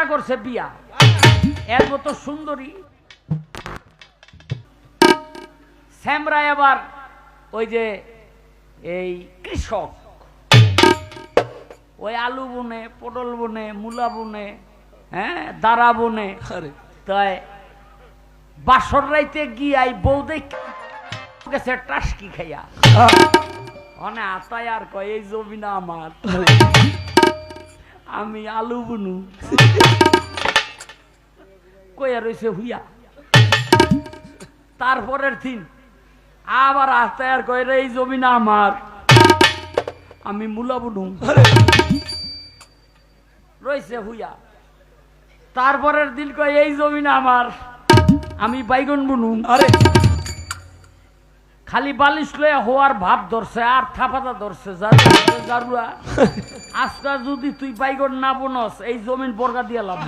স্যামরা করছে বিয়া, এর মতো সুন্দরী স্যামরা এবার ওই যে এই কৃষক, ওই আলু বনে, পটল বনে, মূলা বনে, হ্যাঁ দাঁড়া বনে। তাই বাসর রাইতে গিয়াই বউ দেখে টাসকি খাইয়া অনে আতায় আর কয় এই জমি না আমার, আমি আলু বুনু। কইয়া রয়েছে হুইয়া। তারপরের দিন আবার আতায় আর কয় এই জমি না আমার, আমি মূলা বুনু। রয়েছে হুইয়া। তারপরের দিন কয় এই জমি না আমার, আমি বাইগন বুনু। আরে খালি বালিশ লয়ে হওয়ার ভাব ধরছে আর থাপাতা ধরছে জারুয়া। আজকা যদি তুই বাইগন না বুনস এই জমিন বর্গা দিয়ে লাভ।